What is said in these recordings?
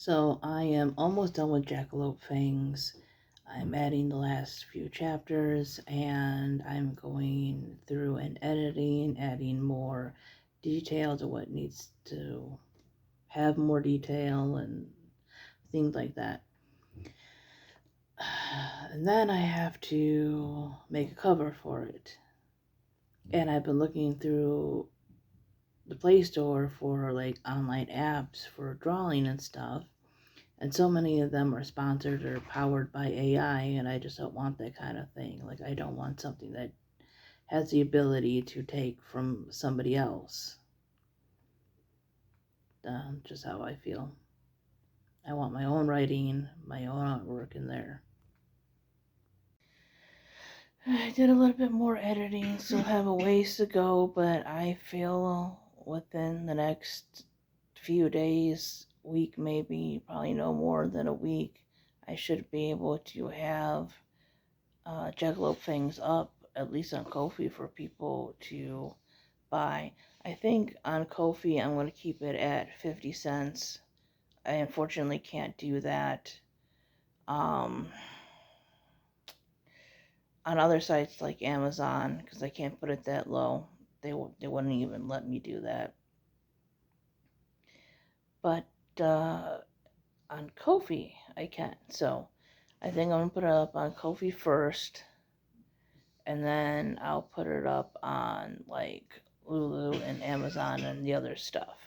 So I am almost done with Jackalope Fangs. I'm adding the last few chapters and I'm going through and editing, adding more detail to what needs to have more detail and things like that. And then I have to make a cover for it. And I've been looking through the Play Store for like online apps for drawing and stuff. And so many of them are sponsored or powered by AI, and I just don't want that kind of thing. Like, I don't want something that has the ability to take from somebody else. Just how I feel. I want my own writing, my own artwork in there. I did a little bit more editing, still have a ways to go, but I feel within the next few days, week maybe, probably no more than a week, I should be able to have Jackalope things up, at least on Ko-fi, for people to buy. I think on Ko-fi I'm going to keep it at 50 cents. I unfortunately can't do that. Um, on other sites like Amazon, because I can't put it that low, they wouldn't even let me do that. But on Ko-fi I can. So I think I'm going to put it up on Ko-fi first, and then I'll put it up on like Lulu and Amazon and the other stuff.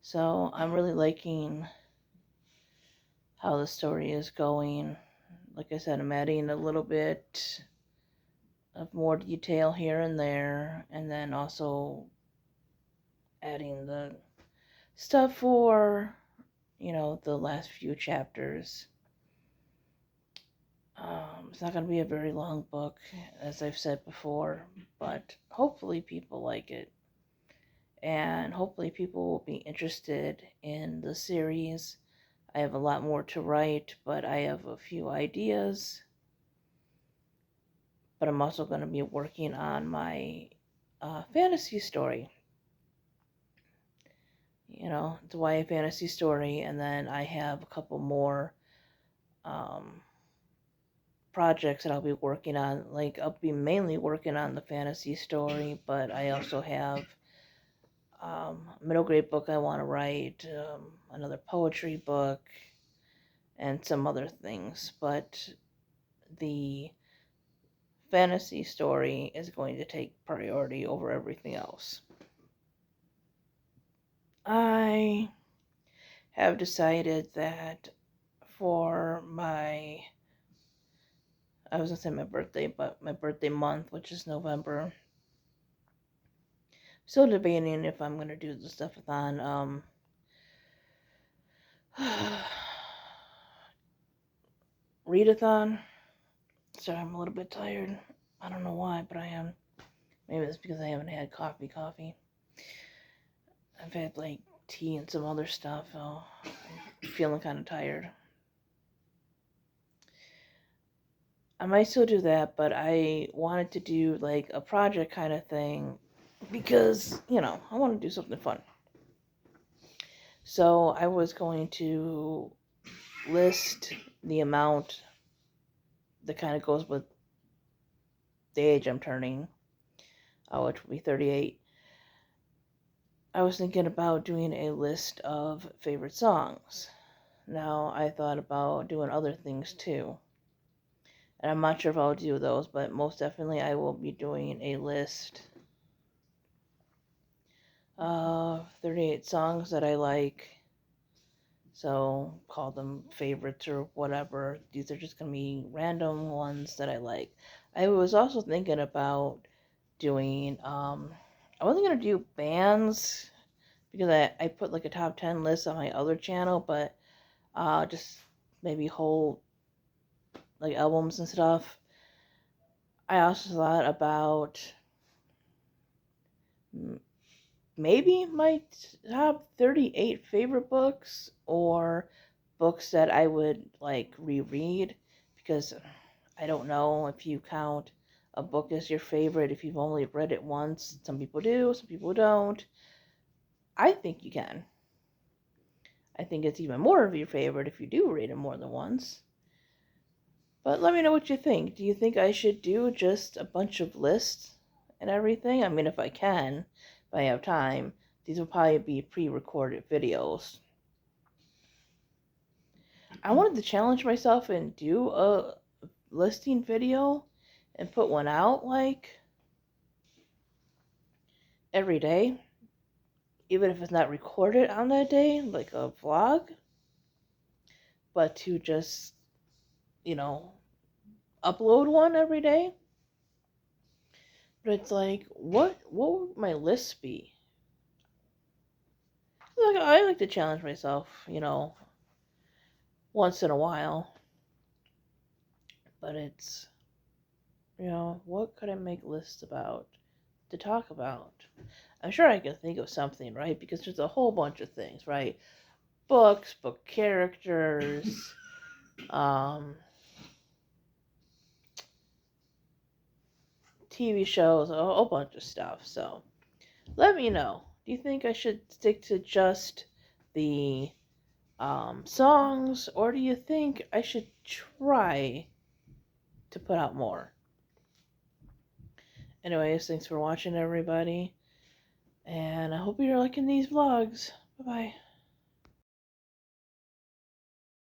So I'm really liking how the story is going. Like I said, I'm adding a little bit of more detail here and there, and then also adding the stuff for, the last few chapters. It's not going to be a very long book, as I've said before, but hopefully people like it. And hopefully people will be interested in the series. I have a lot more to write, but I have a few ideas. But I'm also going to be working on my fantasy story. It's a YA fantasy story, and then I have a couple more projects that I'll be working on. Like, I'll be mainly working on the fantasy story, but I also have middle grade book I want to write, another poetry book, and some other things. But the fantasy story is going to take priority over everything else. I have decided that for I was going to say my birthday, but my birthday month, which is November, still debating if I'm going to do the stuff-a-thon. Readathon. Sorry, I'm a little bit tired. I don't know why, but I am. Maybe it's because I haven't had coffee. I've had like tea and some other stuff, so I'm feeling kind of tired. I might still do that, but I wanted to do like a project kind of thing because, I want to do something fun. So I was going to list the amount that kind of goes with the age I'm turning, which will be 38. I was thinking about doing a list of favorite songs. Now, I thought about doing other things too. And I'm not sure if I'll do those, but most definitely I will be doing a list of 38 songs that I like. So, call them favorites or whatever. These are just going to be random ones that I like. I was also thinking about doing, I wasn't going to do bands because I put like a top 10 list on my other channel, but just maybe whole like albums and stuff. I also thought about maybe my top 38 favorite books or books that I would like reread, because I don't know if you count a book as your favorite if you've only read it once. Some people do, some people don't. I think you can. I think it's even more of your favorite if you do read it more than once. But let me know what you think. Do you think I should do just a bunch of lists and everything? I mean, if I can, if I have time, these will probably be pre-recorded videos. I wanted to challenge myself and do a listing video and put one out like every day, even if it's not recorded on that day, like a vlog, but to just, you know, upload one every day. But it's like, what would my list be? Like, I like to challenge myself, once in a while. But it's, what could I make lists about to talk about? I'm sure I can think of something, right? Because there's a whole bunch of things, right? Books, book characters, TV shows, a whole bunch of stuff. So let me know. Do you think I should stick to just the songs, or do you think I should try to put out more? Anyways, thanks for watching, everybody. And I hope you're liking these vlogs. Bye bye.